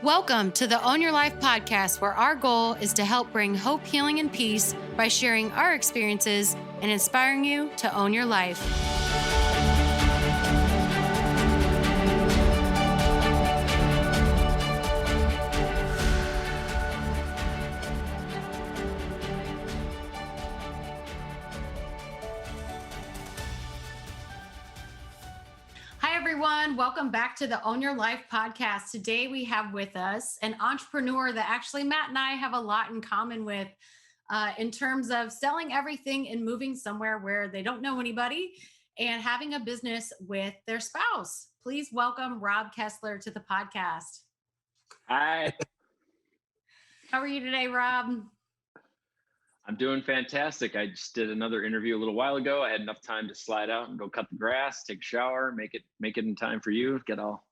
Welcome to the Own Your Life podcast, where our goal is to help bring hope, healing, and peace by sharing our experiences and inspiring you to own your life. Hi, everyone. Welcome back to the Own Your Life podcast. Today, we have with us an entrepreneur that actually Matt and I have a lot in common with in terms of selling everything and moving somewhere where they don't know anybody and having a business with their spouse. Please welcome Rob Kessler to the podcast. Hi. How are you today, Rob? I'm doing fantastic. I just did another interview a little while ago. I had enough time to slide out and go cut the grass, take a shower, make it in time for you, get all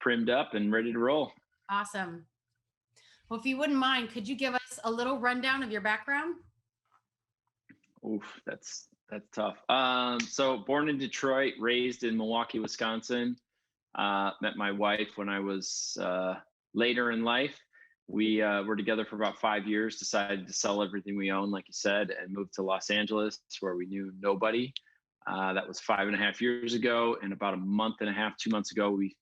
primed up and ready to roll. Awesome. Well, if you wouldn't mind, could you give us a little rundown of your background? Oof, that's tough. So born in Detroit, raised in Milwaukee, Wisconsin. Met my wife when I was later in life. We were together for about 5 years, decided to sell everything we own, like you said, and moved to Los Angeles, where we knew nobody. That was 5.5 years ago. And about a month and a half, 2 months ago, we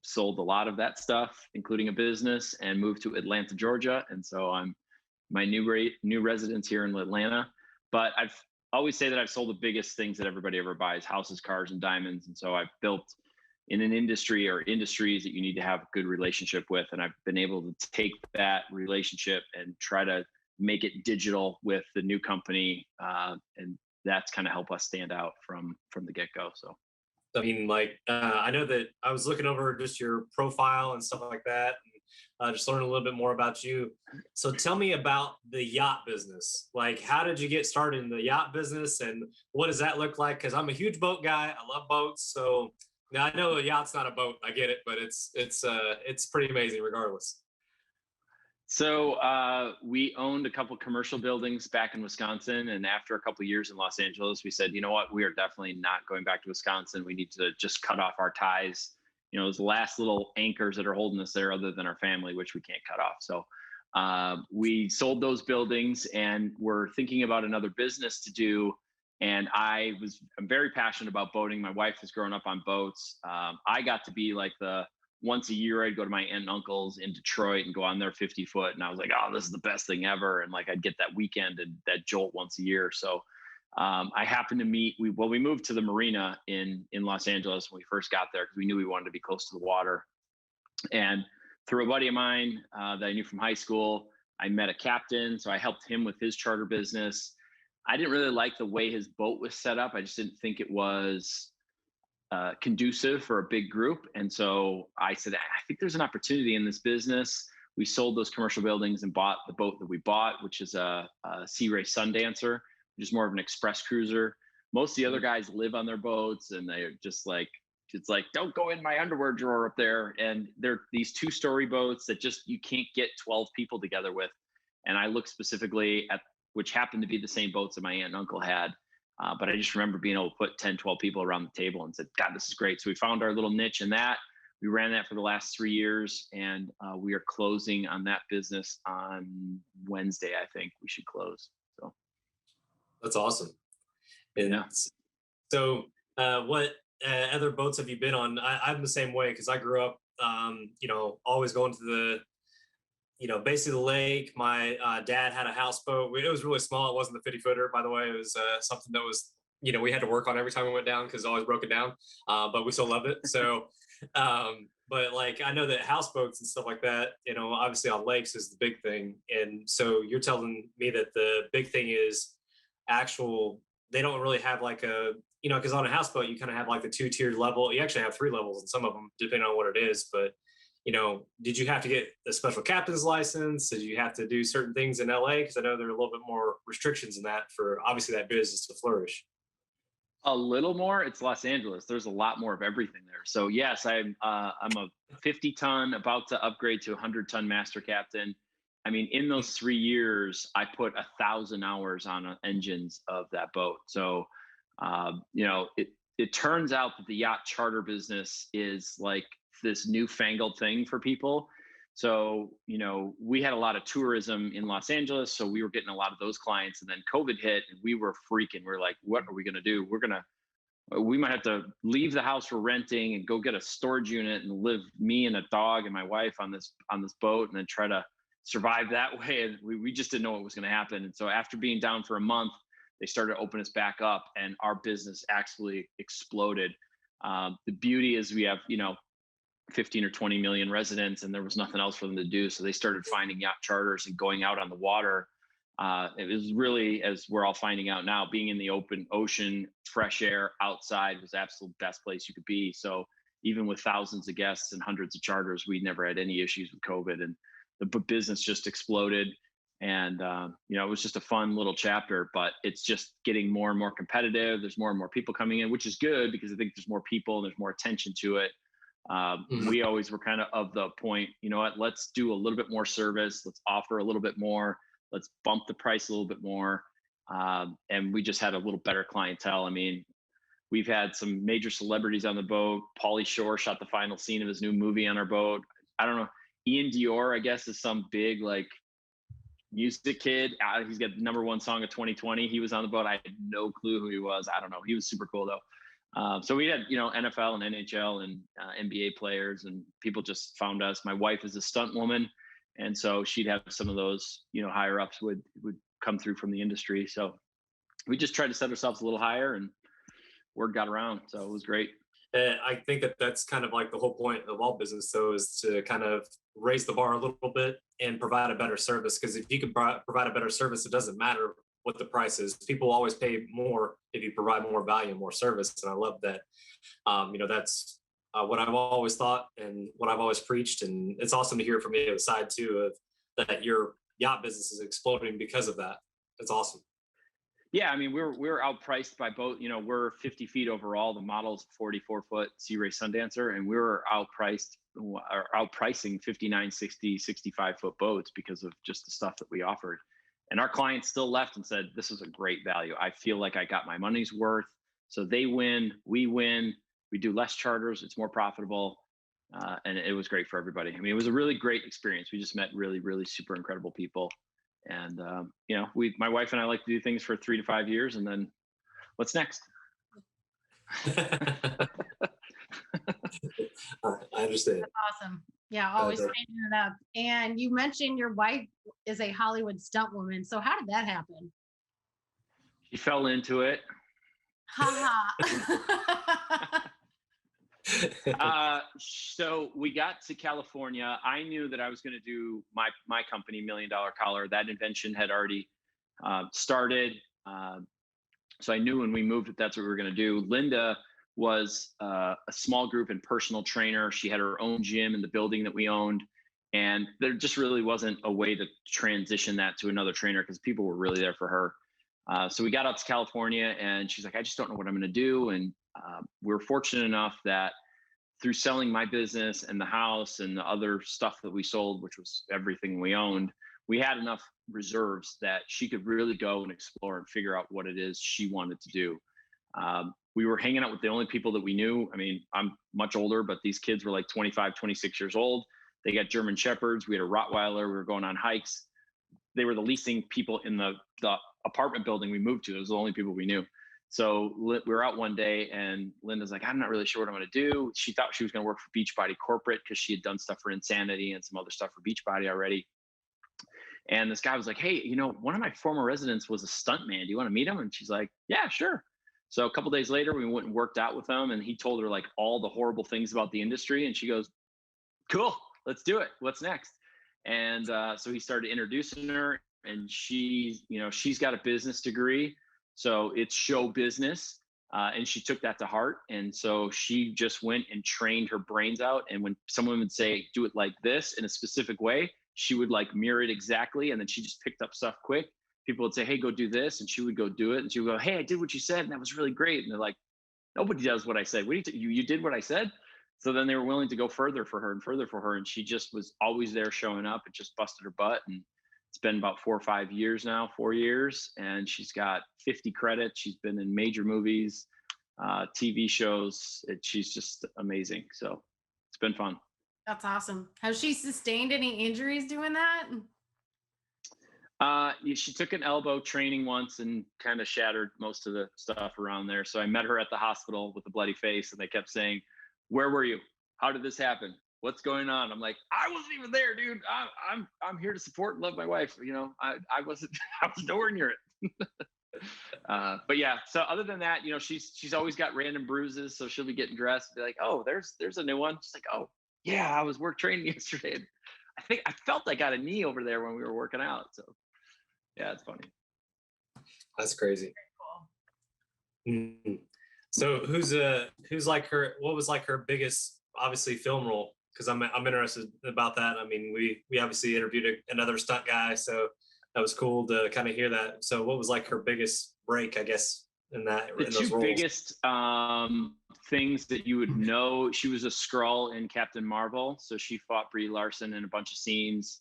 sold a lot of that stuff, including a business, and moved to Atlanta, Georgia. And so I'm my new residence here in Atlanta. But I've always say that I've sold the biggest things that everybody ever buys: houses, cars, and diamonds. And so I've built in an industry or industries that you need to have a good relationship with. And I've been able to take that relationship and try to make it digital with the new company. And that's kind of helped us stand out from the get-go. So, I mean, I know that I was looking over just your profile and stuff like that, and just learning a little bit more about you. So tell me about the yacht business. Like, how did you get started in the yacht business, and what does that look like? Because I'm a huge boat guy. I love boats. So now I know a yacht's not a boat. I get it, but it's pretty amazing regardless. So we owned a couple commercial buildings back in Wisconsin, and after a couple of years in Los Angeles, we said, you know what, we are definitely not going back to Wisconsin. We need to just cut off our ties. You know, those last little anchors that are holding us there, other than our family, which we can't cut off. So we sold those buildings, and we're thinking about another business to do. And I'm very passionate about boating. My wife has grown up on boats. I got to be like once a year, I'd go to my aunt and uncle's in Detroit and go on their 50-foot. And I was like, oh, this is the best thing ever. And like, I'd get that weekend and that jolt once a year. So I happened to we moved to the marina in Los Angeles when we first got there, because we knew we wanted to be close to the water. And through a buddy of mine that I knew from high school, I met a captain. So I helped him with his charter business. I didn't really like the way his boat was set up. I just didn't think it was conducive for a big group. And so I said, I think there's an opportunity in this business. We sold those commercial buildings and bought the boat that we bought, which is a Sea Ray Sundancer, which is more of an express cruiser. Most of the other guys live on their boats, and they're just like, it's like, don't go in my underwear drawer up there. And they're these 2-story boats that just, you can't get 12 people together with. And I looked specifically at, which happened to be the same boats that my aunt and uncle had. But I just remember being able to put 10, 12 people around the table and said, God, this is great. So we found our little niche in that. We ran that for the last 3 years, and we are closing on that business on Wednesday. I think we should close. So That's awesome. And yeah. So what other boats have you been on? I'm the same way, because I grew up, always going to the basically the lake. My dad had a houseboat. It was really small. It wasn't the 50-footer, by the way. It was something that was, we had to work on every time we went down, because it always broke it down. But we still loved it. So, but like, I know that houseboats and stuff like that, obviously on lakes is the big thing. And so you're telling me that the big thing is they don't really have like because on a houseboat, you kind of have like the 2-tiered level. You actually have 3 levels in some of them, depending on what it is. But did you have to get a special captain's license? Did you have to do certain things in LA? Because I know there are a little bit more restrictions in that for obviously that business to flourish. A little more. It's Los Angeles. There's a lot more of everything there. So yes, I'm a 50-ton, about to upgrade to 100-ton Master Captain. I mean, in those 3 years, I put 1,000 hours on engines of that boat. So, it turns out that the yacht charter business is like this newfangled thing for people. So, we had a lot of tourism in Los Angeles. So we were getting a lot of those clients. And then COVID hit and we were freaking. We're like, what are we going to do? We might have to leave the house we're renting and go get a storage unit and live, me and a dog and my wife, on this boat, and then try to survive that way. And we just didn't know what was going to happen. And so after being down for a month, they started to open us back up, and our business actually exploded. The beauty is we have, 15 or 20 million residents, and there was nothing else for them to do. So they started finding yacht charters and going out on the water. It was really, as we're all finding out now, being in the open ocean, fresh air outside was the absolute best place you could be. So even with thousands of guests and hundreds of charters, we never had any issues with COVID, and the business just exploded. And, it was just a fun little chapter, but it's just getting more and more competitive. There's more and more people coming in, which is good because I think there's more people and there's more attention to it. We always were kind of the point, you know what, let's do a little bit more service. Let's offer a little bit more. Let's bump the price a little bit more. And we just had a little better clientele. I mean, we've had some major celebrities on the boat. Pauly Shore shot the final scene of his new movie on our boat. I don't know. Ian Dior, I guess, is some big music kid. He's got the #1 song of 2020. He was on the boat. I had no clue who he was. I don't know. He was super cool though. So we had, NFL and NHL and NBA players, and people just found us. My wife is a stunt woman, and so she'd have some of those, higher ups would come through from the industry. So we just tried to set ourselves a little higher, and word got around. So it was great. I think that's kind of like the whole point of all business, though, is to kind of raise the bar a little bit and provide a better service. Because if you can provide a better service, it doesn't matter what the price is. People always pay more if you provide more value and more service. And I love that. That's what I've always thought and what I've always preached. And it's awesome to hear from the other side too, of that your yacht business is exploding because of that. It's awesome. Yeah, I mean, we're outpriced by boat. We're 50 feet overall. The model's 44-foot Sea Ray Sundancer, and we were outpricing 59, 60, 65-foot boats because of just the stuff that we offered. And our clients still left and said, this is a great value. I feel like I got my money's worth. So they win, we win, we do less charters, it's more profitable. And it was great for everybody. I mean, it was a really great experience. We just met really, really super incredible people. And, my wife and I like to do things for 3 to 5 years, and then what's next? I understand. That's awesome. Yeah, always changing it up. And you mentioned your wife is a Hollywood stunt woman. So how did that happen? She fell into it. So we got to California. I knew that I was going to do my company, $1 Million Collar. That invention had already started. So I knew when we moved that's what we were going to do. Linda was a small group and personal trainer. She had her own gym in the building that we owned. And there just really wasn't a way to transition that to another trainer because people were really there for her. So we got out to California, and she's like, I just don't know what I'm going to do. And we were fortunate enough that through selling my business and the house and the other stuff that we sold, which was everything we owned, we had enough reserves that she could really go and explore and figure out what it is she wanted to do. We were hanging out with the only people that we knew. I mean, I'm much older, but these kids were like 25, 26 years old. They got German Shepherds. We had a Rottweiler. We were going on hikes. They were the leasing people in the apartment building we moved to. It was the only people we knew. So we were out one day, and Linda's like, I'm not really sure what I'm going to do. She thought she was going to work for Beachbody Corporate because she had done stuff for Insanity and some other stuff for Beachbody already. And this guy was like, hey, one of my former residents was a stunt man. Do you want to meet him? And she's like, yeah, sure. So a couple of days later, we went and worked out with him, and he told her like all the horrible things about the industry. And she goes, cool, let's do it. What's next? And so he started introducing her, and she's got a business degree. So it's show business. And she took that to heart. And so she just went and trained her brains out. And when someone would say, do it like this in a specific way, she would like mirror it exactly. And then she just picked up stuff quick. People would say, hey, go do this. And she would go do it. And she would go, hey, I did what you said. And that was really great. And they're like, nobody does what I said. What do you did what I said? So then they were willing to go further for her and further for her. And she just was always there showing up. It just busted her butt. And it's been about 4 or 5 years now, 4 years. And she's got 50 credits. She's been in major movies, TV shows. She's just amazing. So it's been fun. That's awesome. Has she sustained any injuries doing that? She took an elbow training once and kind of shattered most of the stuff around there. So I met her at the hospital with a bloody face, and they kept saying, "Where were you? How did this happen? What's going on?" I'm like, "I wasn't even there, dude. I'm here to support and love my wife. I wasn't I was nowhere near it." But yeah, so other than that, she's always got random bruises. So she'll be getting dressed, and be like, "Oh, there's a new one." She's like, "Oh yeah, I was work training yesterday. I felt I got a knee over there when we were working out." So yeah, it's funny. That's crazy. Cool. Mhm. So who's like her? What was like her biggest, obviously, film role? Because I'm interested about that. I mean, we obviously interviewed another stunt guy, so that was cool to kind of hear that. So what was like her biggest break, I guess, The in two those roles? biggest things that you would know, she was a Skrull in Captain Marvel. So she fought Brie Larson in a bunch of scenes.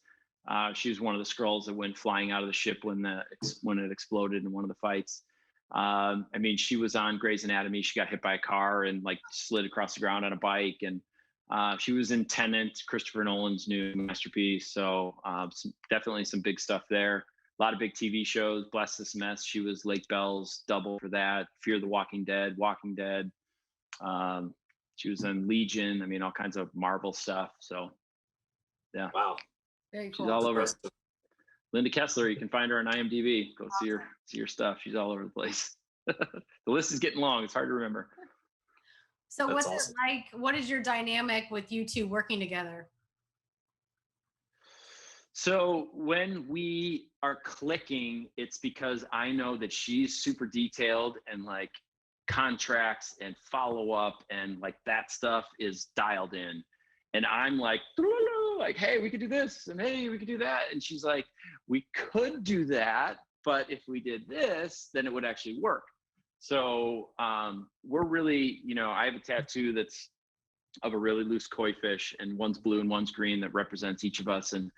She was one of the Skrulls that went flying out of the ship when it exploded in one of the fights. I mean, she was on Grey's Anatomy. She got hit by a car and like slid across the ground on a bike. And she was in Tenet, Christopher Nolan's new masterpiece. So definitely some big stuff there. A lot of big TV shows. Bless This Mess. She was Lake Bell's double for that. Fear the Walking Dead. Walking Dead. She was in Legion. I mean, all kinds of Marvel stuff. So yeah. Wow, Very She's cool. all over. impressive. Linda Kessler, you can find her on IMDb. Go see her stuff. She's all over the place. The list is getting long. It's hard to remember. So That's what's it awesome. like? What is your dynamic with you two working together? So when we are clicking, it's because I know that she's super detailed and like contracts and follow up and like that stuff is dialed in. And I'm like, hey, we could do this and hey, we could do that. And she's like, we could do that, but if we did this, then it would actually work. So we're really, I have a tattoo that's of a really loose koi fish, and one's blue and one's green that represents each of us. And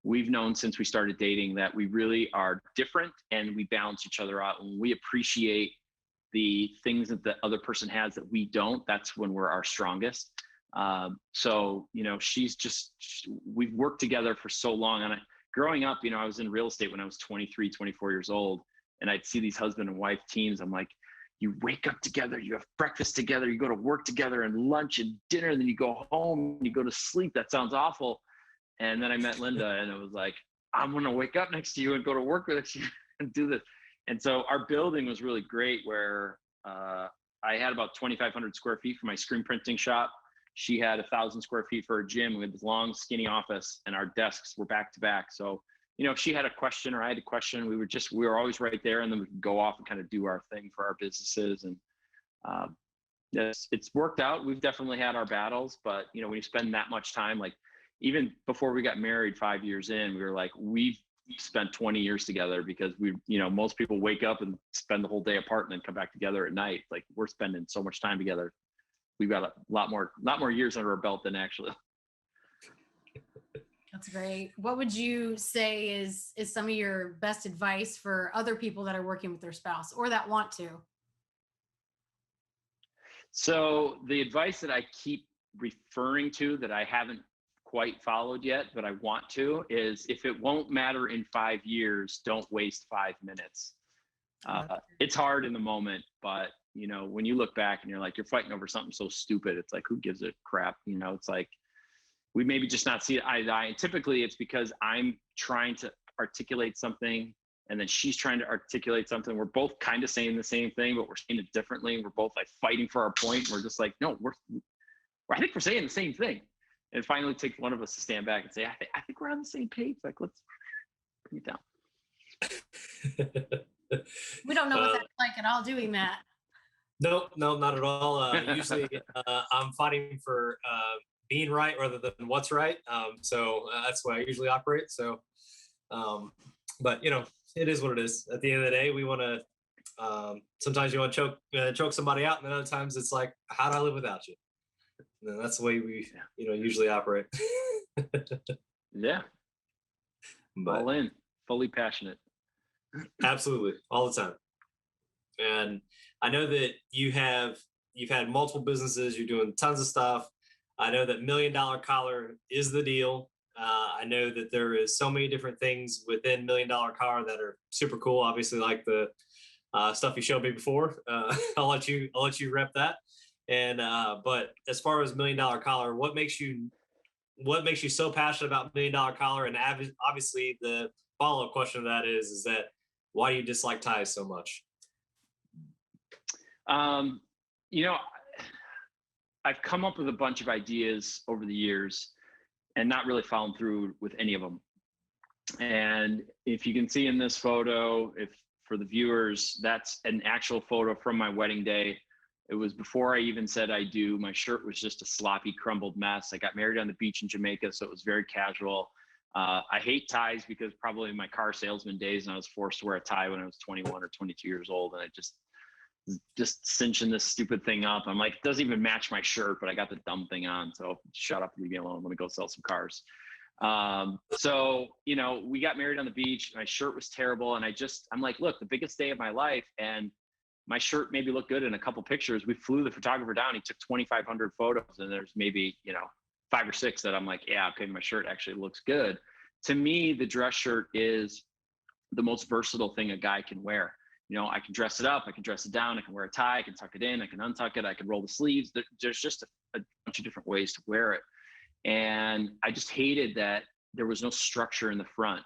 we've known since we started dating that we really are different and we balance each other out. And we appreciate the things that the other person has that we don't. That's when we're our strongest. So, we've worked together for so long. And growing up, I was in real estate when I was 23, 24 years old. And I'd see these husband and wife teams. I'm like, you wake up together, you have breakfast together, you go to work together and lunch and dinner, and then you go home and you go to sleep. That sounds awful. And then I met Linda and it was like, I'm going to wake up next to you and go to work with you and do this. And so our building was really great where I had about 2,500 square feet for my screen printing shop. She had 1,000 square feet for a gym. We had this long, skinny office and our desks were back to back. So, if she had a question or I had a question, we were always right there, and then we could go off and kind of do our thing for our businesses. And it's worked out. We've definitely had our battles, but when you spend that much time, like even before we got married 5 years in, we were like, we've spent 20 years together because most people wake up and spend the whole day apart and then come back together at night. Like we're spending so much time together. We've got a lot more years under our belt than actually. That's great. What would you say is some of your best advice for other people that are working with their spouse or that want to? So the advice that I keep referring to that I haven't quite followed yet, but I want to, is if it won't matter in 5 years, don't waste 5 minutes. It's hard in the moment, but when you look back and you're like, you're fighting over something so stupid, it's like, who gives a crap? It's like, we maybe just not see it eye to eye. And typically it's because I'm trying to articulate something and then she's trying to articulate something. We're both kind of saying the same thing, but we're saying it differently. We're both like fighting for our point. We're just like, no, I think we're saying the same thing. And finally take one of us to stand back and say, I think we're on the same page. Like, let's bring it down. We don't know what that's like at all, do we, Matt? No, not at all. Usually I'm fighting for being right rather than what's right. So that's the way I usually operate. So, but it is what it is. At the end of the day, we want to, sometimes you want to choke somebody out. And then other times it's like, how do I live without you? And that's the way we, usually operate. Yeah. But, all in, fully passionate. Absolutely. All the time. And I know that you've had multiple businesses, you're doing tons of stuff. I know that $1 million collar is the deal. I know that there is so many different things within $1 million collar that are super cool. Obviously, like the stuff you showed me before. I'll let you rep that. And but as far as $1 million collar, what makes you so passionate about $1 million collar? And obviously, the follow up question to that is that why do you dislike ties so much? You know, I've come up with a bunch of ideas over the years and not really followed through with any of them. And if you can see in this photo, if for the viewers, that's an actual photo from my wedding day. It was before I even said I do. My shirt was just a sloppy, crumbled mess. I got married on the beach in Jamaica, so it was very casual. I hate ties because probably in my car salesman days, and I was forced to wear a tie when I was 21 or 22 years old, and I just cinching this stupid thing up. I'm like, it doesn't even match my shirt, but I got the dumb thing on. So shut up, leave me alone. Let me go sell some cars. So, you know, we got married on the beach. My shirt was terrible. And I'm like, look, the biggest day of my life. And my shirt maybe looked good in a couple pictures. We flew the photographer down. He took 2,500 photos. And there's maybe, 5 or 6 that I'm like, yeah, okay, my shirt actually looks good. To me, the dress shirt is the most versatile thing a guy can wear. I can dress it up, I can dress it down, I can wear a tie, I can tuck it in, I can untuck it, I can roll the sleeves. There's just a bunch of different ways to wear it. And I just hated that there was no structure in the front.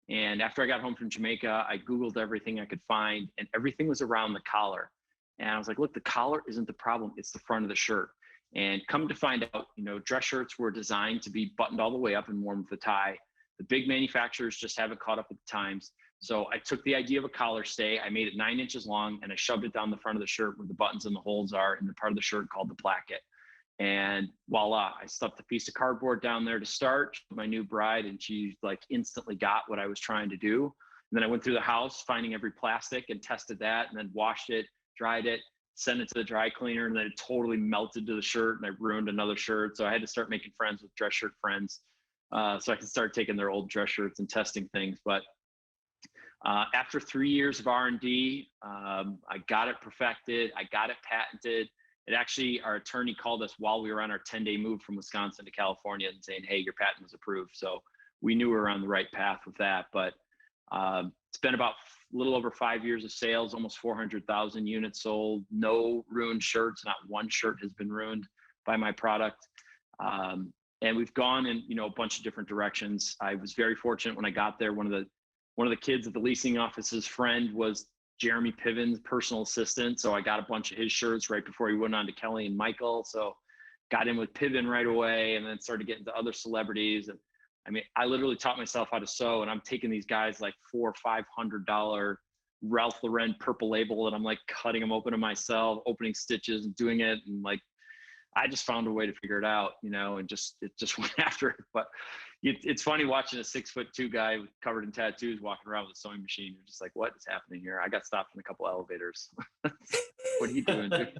And after I got home from Jamaica, I Googled everything I could find, and everything was around the collar. And I was like, look, the collar isn't the problem, it's the front of the shirt. And come to find out, dress shirts were designed to be buttoned all the way up and worn with a tie. The big manufacturers just haven't caught up with the times. So I took the idea of a collar stay, I made it 9 inches long, and I shoved it down the front of the shirt where the buttons and the holes are in the part of the shirt called the placket. And voila, I stuffed a piece of cardboard down there to start my new bride, and she like instantly got what I was trying to do. And then I went through the house, finding every plastic and tested that, and then washed it, dried it, sent it to the dry cleaner, and then it totally melted to the shirt, and I ruined another shirt. So I had to start making friends with dress shirt friends, so I could start taking their old dress shirts and testing things. But after 3 years of R&D, I got it perfected. I got it patented. It actually, our attorney called us while we were on our 10-day move from Wisconsin to California and saying, hey, your patent was approved. So we knew we were on the right path with that. But it's been about a little over 5 years of sales, almost 400,000 units sold, no ruined shirts. Not one shirt has been ruined by my product. And we've gone in, a bunch of different directions. I was very fortunate when I got there. One of the kids at the leasing office's friend was Jeremy Piven's personal assistant. So I got a bunch of his shirts right before he went on to Kelly and Michael. So got in with Piven right away, and then started getting to other celebrities. And I mean, I literally taught myself how to sew, and I'm taking these guys like $400 or $500 Ralph Lauren purple label, and I'm like cutting them open to myself, opening stitches and doing it. And like, I just found a way to figure it out, and it just went after it. But it's funny watching a 6'2" guy covered in tattoos walking around with a sewing machine. You're just like, what is happening here? I got stopped in a couple elevators. What are you doing, dude?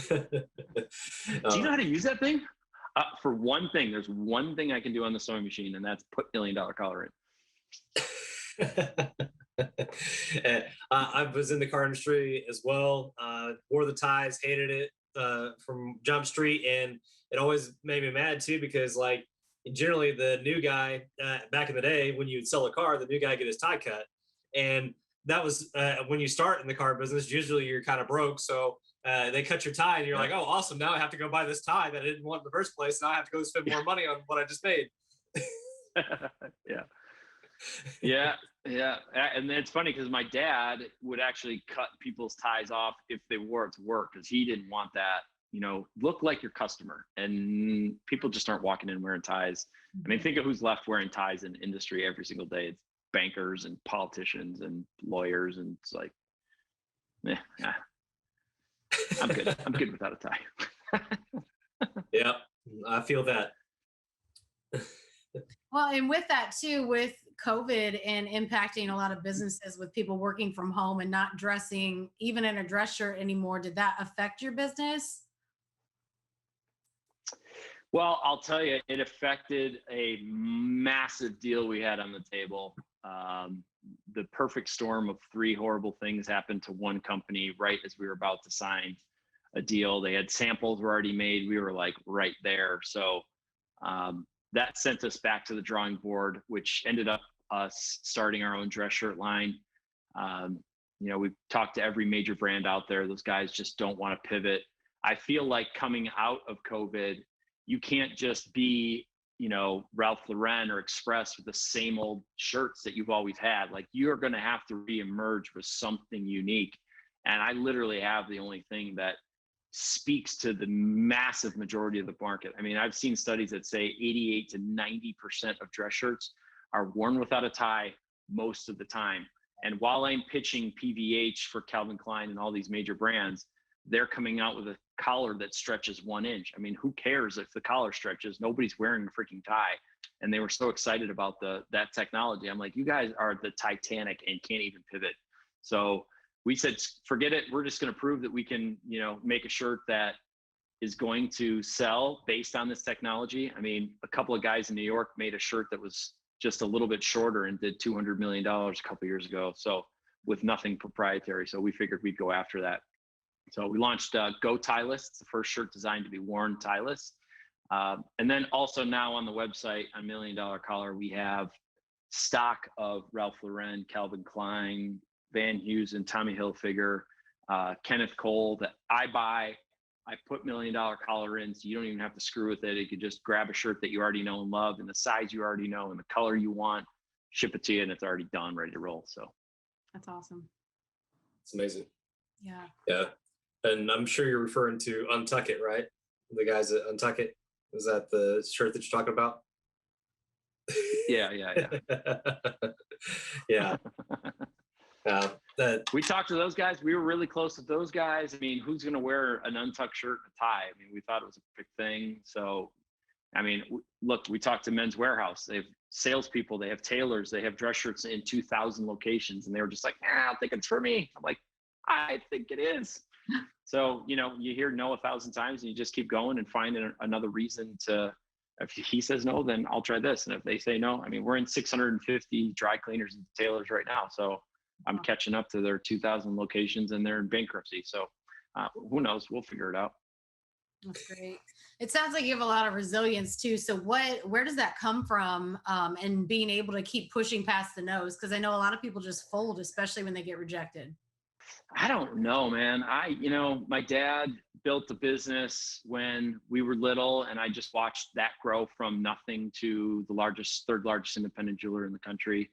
Do you know how to use that thing? For one thing, there's one thing I can do on the sewing machine, and that's put $1 million collar in. I was in the car industry as well. Wore the ties, hated it from Jump Street, and it always made me mad too, because like generally the new guy back in the day, when you'd sell a car, the new guy get his tie cut, and that was when you start in the car business. Usually you're kind of broke, so they cut your tie, and you're like, oh, awesome! Now I have to go buy this tie that I didn't want in the first place. Now I have to go spend more money on what I just made. Yeah. And it's funny because my dad would actually cut people's ties off if they wore it to work, because he didn't want that. Look like your customer, and people just aren't walking in wearing ties. I mean, think of who's left wearing ties in industry every single day. It's bankers and politicians and lawyers, and it's like, I'm good. I'm good without a tie. Yeah, I feel that. Well, and with that too, with COVID and impacting a lot of businesses with people working from home and not dressing even in a dress shirt anymore, did that affect your business? Well, I'll tell you, it affected a massive deal we had on the table. The perfect storm of 3 horrible things happened to one company right as we were about to sign. a deal. They had samples were already made. We were like right there. So that sent us back to the drawing board, which ended up us starting our own dress shirt line. We've talked to every major brand out there. Those guys just don't want to pivot. I feel like coming out of COVID, you can't just be, Ralph Lauren or Express with the same old shirts that you've always had. Like, you're going to have to reemerge with something unique. And I literally have the only thing that speaks to the massive majority of the market. I mean, I've seen studies that say 88 to 90% of dress shirts are worn without a tie most of the time. And while I'm pitching PVH for Calvin Klein and all these major brands, they're coming out with a collar that stretches 1 inch. I mean, who cares if the collar stretches? Nobody's wearing a freaking tie. And they were so excited about that technology. I'm like, you guys are the Titanic and can't even pivot. So we said, forget it. We're just going to prove that we can, make a shirt that is going to sell based on this technology. I mean, a couple of guys in New York made a shirt that was just a little bit shorter and did $200 million a couple of years ago. So with nothing proprietary. So we figured we'd go after that. So we launched Go Tieless. It's the first shirt designed to be worn tieless. And then also now on the website on $1 Million Collar, we have stock of Ralph Lauren, Calvin Klein, Van Heusen, Tommy Hilfiger, Kenneth Cole that I buy. I put $1 Million Collar in, so you don't even have to screw with it. You could just grab a shirt that you already know and love, and the size you already know, and the color you want, ship it to you, and it's already done, ready to roll. So that's awesome. It's amazing. Yeah. Yeah. And I'm sure you're referring to Untuck It, right? The guys at Untuck It. Is that the shirt that you're talking about? Yeah. Yeah. We talked to those guys. We were really close with those guys. I mean, who's going to wear an untucked shirt and a tie? I mean, we thought it was a big thing. So, I mean, look, we talked to Men's Warehouse. They have salespeople, they have tailors, they have dress shirts in 2,000 locations. And they were just like, I don't think it's for me. I'm like, I think it is. So, you hear no 1,000 times and you just keep going and find another reason to, if he says no, then I'll try this. And if they say no, I mean, we're in 650 dry cleaners and tailors right now. So I'm catching up to their 2,000 locations and they're in bankruptcy. So who knows? We'll figure it out. That's great. It sounds like you have a lot of resilience too. So where does that come from? And being able to keep pushing past the no's? Because I know a lot of people just fold, especially when they get rejected. I don't know, man. My dad built a business when we were little, and I just watched that grow from nothing to the third largest independent jeweler in the country.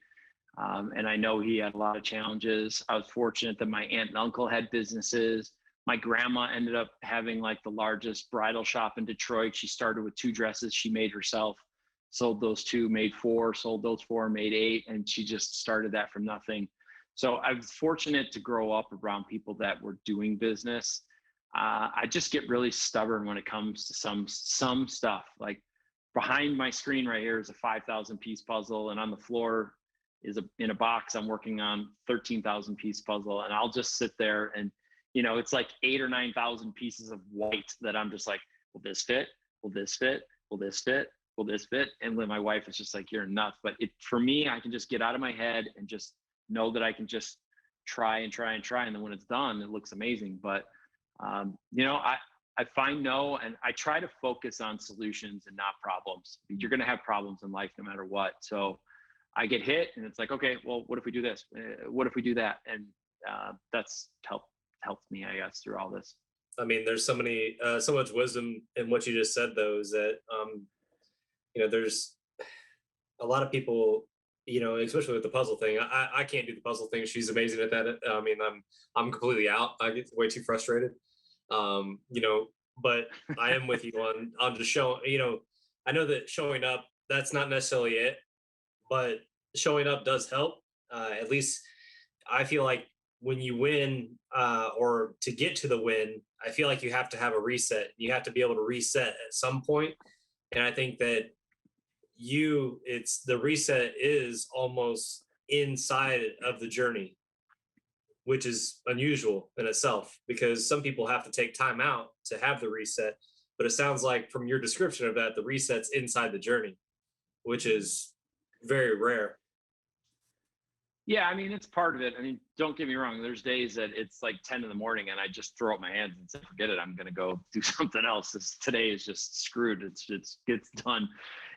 And I know he had a lot of challenges. I was fortunate that my aunt and uncle had businesses. My grandma ended up having like the largest bridal shop in Detroit. She started with 2 dresses she made herself, sold those 2, made 4, sold those 4, made 8. And she just started that from nothing. So I was fortunate to grow up around people that were doing business. I just get really stubborn when it comes to some stuff. Like behind my screen right here is a 5,000 piece puzzle, and on the floor is in a box I'm working on 13,000 piece puzzle, and I'll just sit there and it's like 8,000 or 9,000 pieces of white that I'm just like, will this fit? Will this fit? Will this fit? Will this fit? And then my wife is just like, you're nuts. But for me, I can just get out of my head and just know that I can just try and try and try. And then when it's done, it looks amazing. But, I find no, and I try to focus on solutions and not problems. You're going to have problems in life no matter what. So I get hit and it's like, okay, well, what if we do this? What if we do that? And that's helped me, I guess, through all this. I mean, there's so much wisdom in what you just said, though, is that, there's a lot of people, especially with the puzzle thing. I can't do the puzzle thing. She's amazing at that. I mean, I'm completely out. I get way too frustrated. But I am with you on just showing, I know that showing up, that's not necessarily it, but showing up does help. At least I feel like when you win, or to get to the win, I feel like you have to have a reset. You have to be able to reset at some point. And I think that it's the reset is almost inside of the journey, which is unusual in itself, because some people have to take time out to have the reset. But it sounds like from your description of that, the reset's inside the journey, which is very rare. Yeah, I mean, it's part of it. I mean, don't get me wrong. There's days that it's like 10 in the morning and I just throw up my hands and say, forget it. I'm going to go do something else. Today is just screwed. It's gets done.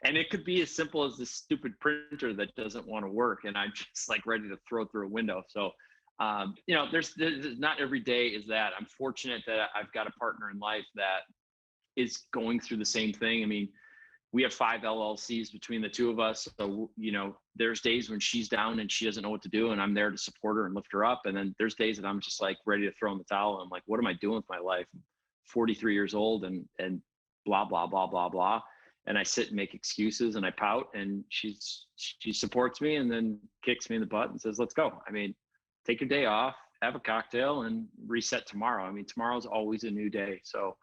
And it could be as simple as this stupid printer that doesn't want to work. And I'm just like ready to throw it through a window. So, you know, there's not every day is that. I'm fortunate that I've got a partner in life that is going through the same thing. I mean, we have 5 LLCs between the two of us. So, you know, there's days when she's down and she doesn't know what to do, and I'm there to support her and lift her up. And then there's days that I'm just like ready to throw in the towel. I'm like, what am I doing with my life? I'm 43 years old and blah, blah, blah, blah, blah. And I sit and make excuses and I pout, and she supports me and then kicks me in the butt and says, let's go. I mean, take your day off, have a cocktail, and reset tomorrow. I mean, tomorrow's always a new day. So,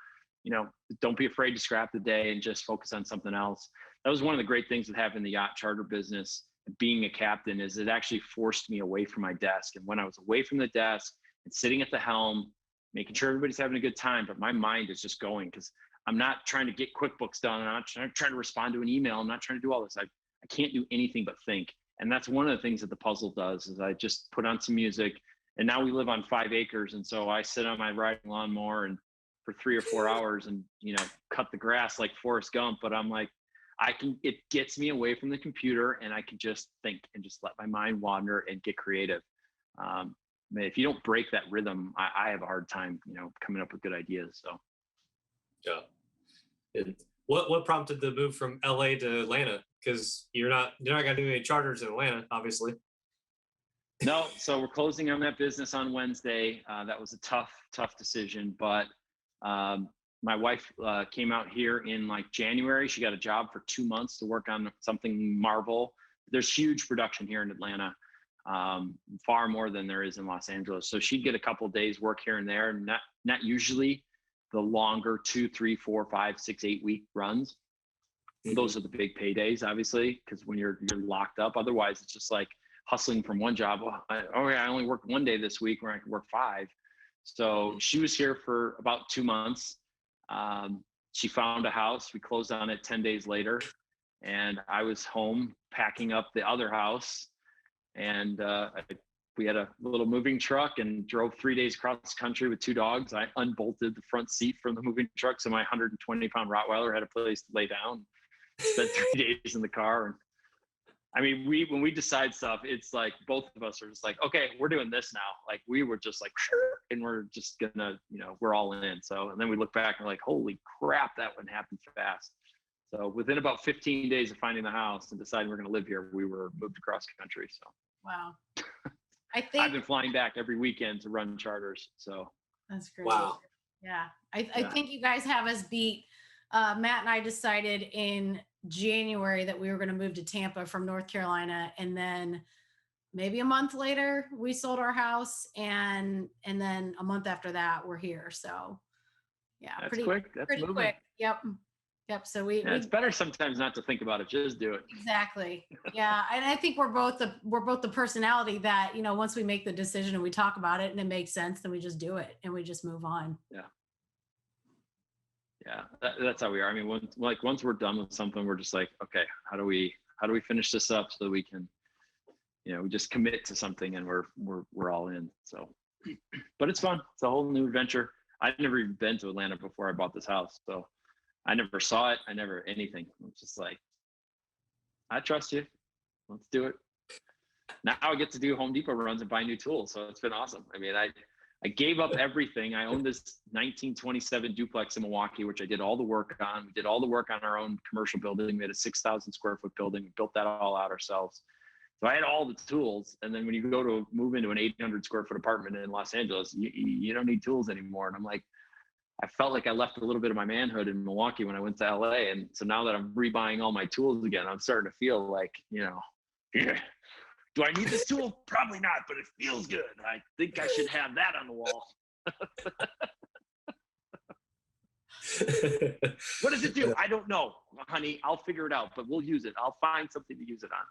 you know, don't be afraid to scrap the day and just focus on something else. That was one of the great things with having the yacht charter business, being a captain, is it actually forced me away from my desk. And when I was away from the desk and sitting at the helm, making sure everybody's having a good time, but my mind is just going, because I'm not trying to get QuickBooks done. I'm not trying to respond to an email. I'm not trying to do all this. I can't do anything but think. And that's one of the things that the puzzle does, is I just put on some music. And now we live on 5 acres. And so I sit on my riding lawnmower and for 3 or 4 hours and, you know, cut the grass like Forrest Gump. But I'm like, it gets me away from the computer and I can just think and just let my mind wander and get creative. If you don't break that rhythm, I have a hard time, you know, coming up with good ideas. So. Yeah. And what prompted the move from LA to Atlanta? Because you're not gonna do any charters in Atlanta, obviously. No, so we're closing on that business on Wednesday. That was a tough decision, but my wife came out here in like January. She got a job for 2 months to work on something Marvel. There's huge production here in Atlanta, far more than there is in Los Angeles. So she'd get a couple of days work here and there, not usually the longer 2, 3, 4, 5, 6, 8 week runs. Mm-hmm. Those are the big paydays, obviously, because when you're locked up. Otherwise, it's just like hustling from one job. I only worked 1 day this week where I could work 5. So she was here for about 2 months. She found a house. We closed on it 10 days later. And I was home packing up the other house. And we had a little moving truck and drove 3 days across the country with 2 dogs. I unbolted the front seat from the moving truck, so my 120-pound Rottweiler had a place to lay down. Spent 3 days in the car. And I mean, when we decide stuff, it's like both of us are just like, okay, we're doing this now. Like we were just like, sure, and we're just gonna, you know, we're all in. So, and then we look back and we're like, holy crap, that one happened fast. So within about 15 days of finding the house and deciding we're gonna live here, we were moved across country. So wow. I've been flying back every weekend to run charters. So that's great. Wow. Yeah. I think you guys have us beat. Matt and I decided in January that we were going to move to Tampa from North Carolina. And then maybe a month later we sold our house. And then a month after that we're here. So yeah, that's pretty quick. That's pretty moving. quick. Yep. So it's better sometimes not to think about it. Just do it. Exactly. Yeah. And I think we're both the personality that, you know, once we make the decision and we talk about it and it makes sense, then we just do it and we just move on. Yeah, that's how we are. I mean, once we're done with something, we're just like, okay, how do we finish this up so that we can, you know, we just commit to something and we're all in. So, but it's fun. It's a whole new adventure. I'd never even been to Atlanta before I bought this house, so I never saw it. I never anything. It's just like, I trust you. Let's do it. Now I get to do Home Depot runs and buy new tools, so it's been awesome. I mean, I gave up everything. I owned this 1927 duplex in Milwaukee, which I did all the work on. We did all the work on our own commercial building. We had a 6,000 square foot building. We built that all out ourselves. So I had all the tools. And then when you go to move into an 800 square foot apartment in Los Angeles, you don't need tools anymore. And I'm like, I felt like I left a little bit of my manhood in Milwaukee when I went to LA. And so now that I'm rebuying all my tools again, I'm starting to feel like, you know, do I need this tool? Probably not, but it feels good. I think I should have that on the wall. What does it do? I don't know, honey. I'll figure it out, but we'll use it. I'll find something to use it on.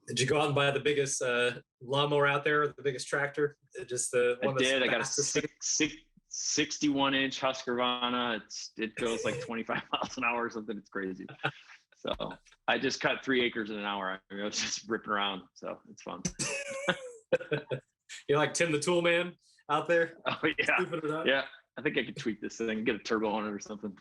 Did you go out and buy the biggest lawnmower out there, the biggest tractor? Just the one I did. I got a 61-inch Husqvarna. It goes like 25 miles an hour or something. It's crazy. So I just cut 3 acres in an hour. I mean, I was just ripping around. So it's fun. You're like Tim the Tool Man out there. Oh yeah. Yeah. I think I could tweak this thing and get a turbo on it or something.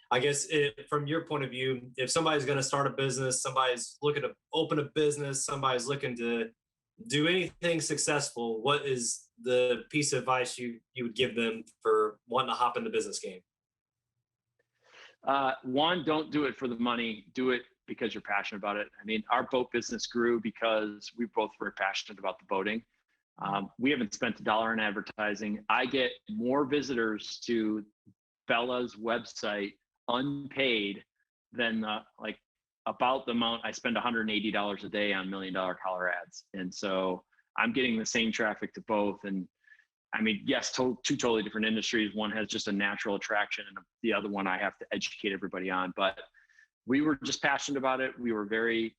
I guess from your point of view, if somebody's going to start a business, somebody's looking to open a business, somebody's looking to do anything successful, what is the piece of advice you would give them for wanting to hop in the business game? One, don't do it for the money. Do it because you're passionate about it. I mean, our boat business grew because we both were passionate about the boating. We haven't spent $1 in advertising. I get more visitors to Bella's website unpaid than about the amount I spend $180 a day on $1 million collar ads. And so I'm getting the same traffic to both. And I mean, yes, two totally different industries. One has just a natural attraction and the other one I have to educate everybody on. But we were just passionate about it. We were very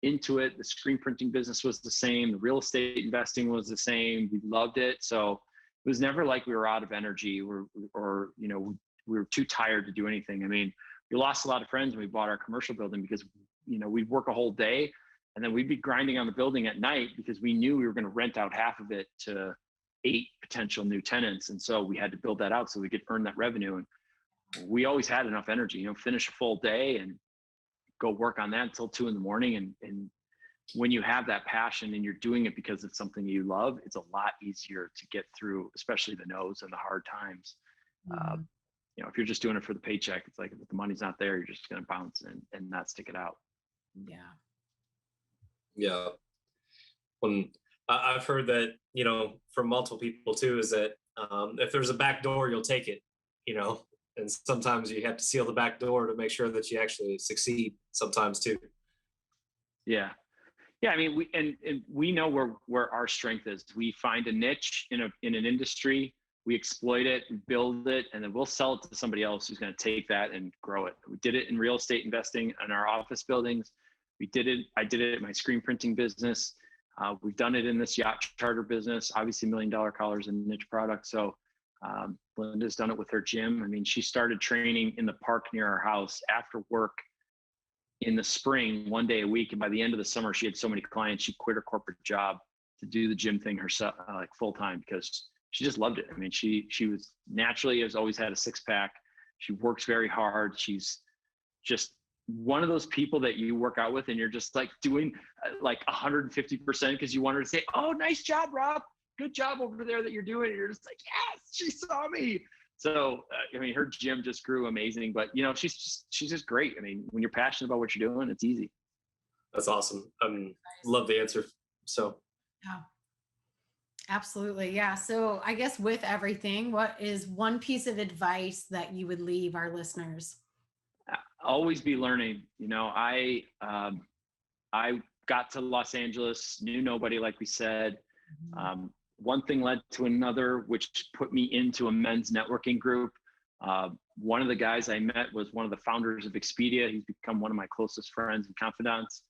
into it. The screen printing business was the same. The real estate investing was the same. We loved it. So it was never like we were out of energy or we were too tired to do anything. I mean, we lost a lot of friends when we bought our commercial building because, we'd work a whole day and then we'd be grinding on the building at night because we knew we were going to rent out half of it to 8 potential new tenants. And so we had to build that out so we could earn that revenue. And we always had enough energy, finish a full day and go work on that until 2 a.m. And when you have that passion and you're doing it because it's something you love, it's a lot easier to get through, especially the no's and the hard times. Mm-hmm. If you're just doing it for the paycheck, it's like if the money's not there, you're just going to bounce and not stick it out. Yeah. Yeah. When I've heard that, from multiple people too, is that if there's a back door, you'll take it, and sometimes you have to seal the back door to make sure that you actually succeed sometimes too. Yeah. Yeah. I mean, we know where our strength is. We find a niche in an industry, we exploit it, we build it, and then we'll sell it to somebody else who's going to take that and grow it. We did it in real estate investing in our office buildings. I did it in my screen printing business. We've done it in this yacht charter business, obviously $1 million collars and niche products. So Linda's done it with her gym. I mean, she started training in the park near our house after work in the spring, 1 day a week. And by the end of the summer, she had so many clients, she quit her corporate job to do the gym thing herself, full time, because she just loved it. I mean, she was naturally has always had a 6-pack. She works very hard. She's just one of those people that you work out with and you're just like doing like 150% because you want her to say, "Oh, nice job, Rob. Good job over there that you're doing." And you're just like, "Yes, she saw me." So, I mean, her gym just grew amazing, but she's just great. I mean, when you're passionate about what you're doing, it's easy. That's awesome. Love the answer. So. Yeah. Absolutely. Yeah. So I guess with everything, what is one piece of advice that you would leave our listeners? Always be learning. I got to Los Angeles, knew nobody, like we said. Mm-hmm. One thing led to another, which put me into a men's networking group. One of the guys I met was one of the founders of Expedia. He's become one of my closest friends and confidants.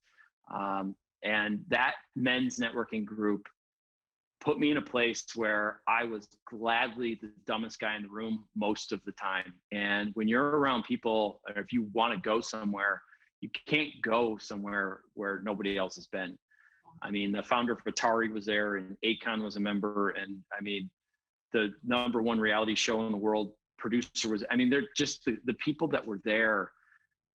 And that men's networking group put me in a place where I was gladly the dumbest guy in the room most of the time. And when you're around people, or if you want to go somewhere, you can't go somewhere where nobody else has been. I mean, the founder of Atari was there and Akon was a member. And I mean, the #1 reality show in the world producer was, they're just the people that were there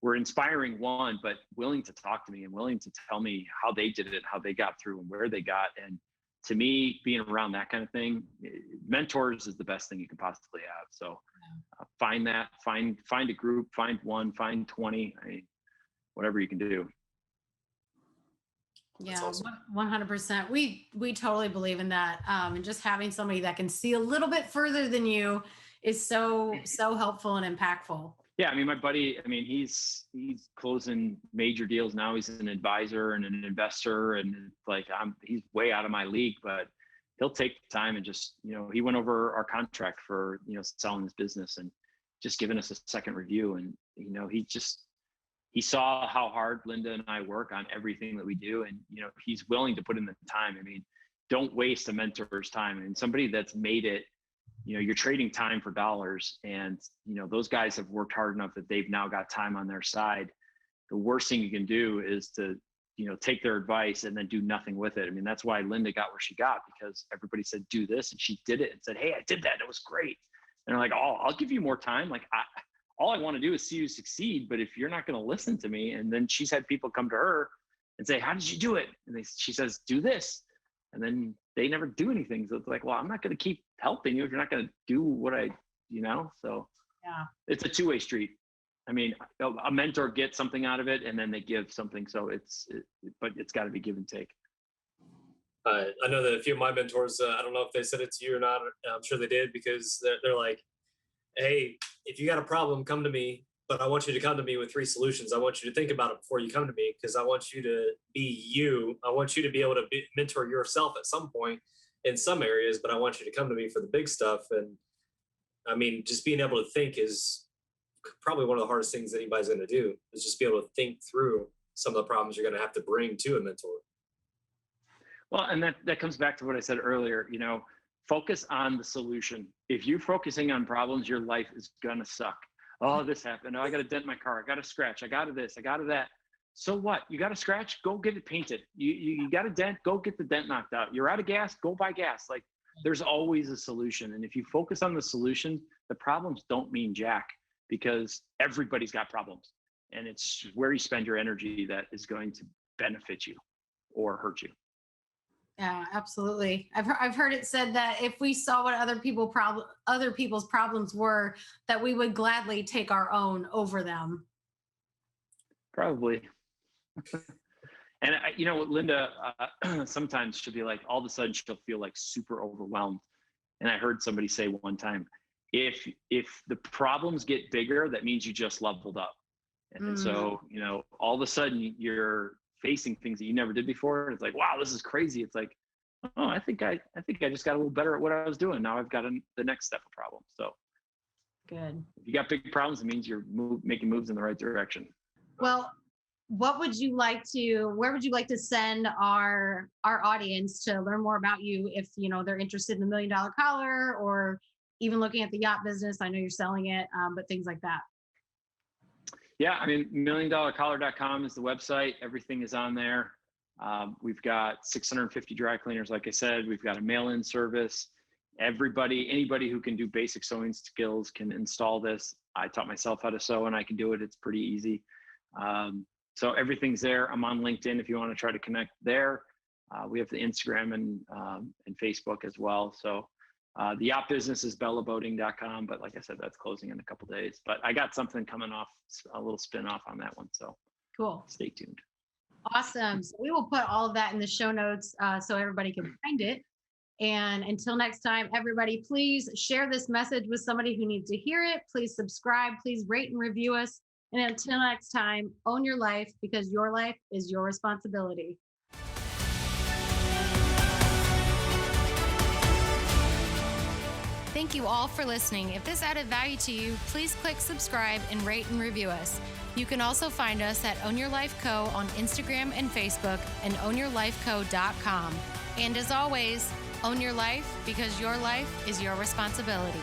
were inspiring, one, but willing to talk to me and willing to tell me how they did it, how they got through and where they got. And to me, being around that kind of thing, mentors is the best thing you can possibly have. So find that, find a group, find one, find 20, whatever you can do. Yeah, awesome. 100%. We totally believe in that. And just having somebody that can see a little bit further than you is so helpful and impactful. Yeah, my buddy, he's closing major deals now. He's an advisor and an investor, and he's way out of my league, but he'll take the time and just, he went over our contract for, selling his business and just giving us a second review. And, he saw how hard Linda and I work on everything that we do. And, he's willing to put in the time. Don't waste a mentor's time. And somebody that's made it you're trading time for dollars, and those guys have worked hard enough that they've now got time on their side. The worst thing you can do is to take their advice and then do nothing with it. I mean, that's why Linda got where she got, because everybody said do this and she did it and said, hey, I did that, it was great. And they're like, oh, I'll give you more time. Like, all I want to do is see you succeed, but if you're not going to listen to me. And then she's had people come to her and say, how did you do it? And she says, do this. And then they never do anything. So it's like, well, I'm not going to keep helping you if you're not going to do what so yeah, it's a two-way street. I mean, a mentor gets something out of it and then they give something. So but it's got to be give and take. I know that a few of my mentors, I don't know if they said it to you or not. I'm sure they did, because they're like, hey, if you got a problem, come to me, but I want you to come to me with 3 solutions. I want you to think about it before you come to me, because I want you to be you. I want you to be able to mentor yourself at some point in some areas, but I want you to come to me for the big stuff. And I mean, just being able to think is probably one of the hardest things anybody's going to do, is just be able to think through some of the problems you're going to have to bring to a mentor. Well, and that comes back to what I said earlier, focus on the solution. If you're focusing on problems, your life is going to suck. Oh, this happened. Oh, I got a dent in my car. I got a scratch. I got this. I got that. So what? You got a scratch? Go get it painted. You got a dent? Go get the dent knocked out. You're out of gas? Go buy gas. Like, there's always a solution. And if you focus on the solution, the problems don't mean jack, because everybody's got problems. And it's where you spend your energy that is going to benefit you or hurt you. Yeah, absolutely. I've heard it said that if we saw what other people's problems were, that we would gladly take our own over them. Probably. And Linda, sometimes she'll be like, all of a sudden she'll feel like super overwhelmed. And I heard somebody say one time, if the problems get bigger, that means you just leveled up. And so, all of a sudden you're facing things that you never did before. It's like, wow, this is crazy. It's like, oh, I think I just got a little better at what I was doing. Now I've got the next step of problems. So good. If you got big problems, it means you're making moves in the right direction. Well, where would you like to send our audience to learn more about you if they're interested in the $1 Million Collar, or even looking at the yacht business? I know you're selling it, but things like that. Yeah, I mean, $1milliondollarcollar.com is the website. Everything is on there. We've got 650 dry cleaners. Like I said, we've got a mail-in service. Anybody who can do basic sewing skills can install this. I taught myself how to sew and I can do it. It's pretty easy. So everything's there. I'm on LinkedIn if you want to try to connect there. We have the Instagram and Facebook as well. So the yacht business is bellaboating.com, but like I said, that's closing in a couple days. But I got something coming off, a little spin off on that one. So cool. Stay tuned. Awesome. So we will put all of that in the show notes so everybody can find it. And until next time, everybody, please share this message with somebody who needs to hear it. Please subscribe. Please rate and review us. And until next time, own your life, because your life is your responsibility. Thank you all for listening. If this added value to you, please click subscribe and rate and review us. You can also find us at Own Your Life Co. on Instagram and Facebook, and ownyourlifeco.com. And as always, own your life, because your life is your responsibility.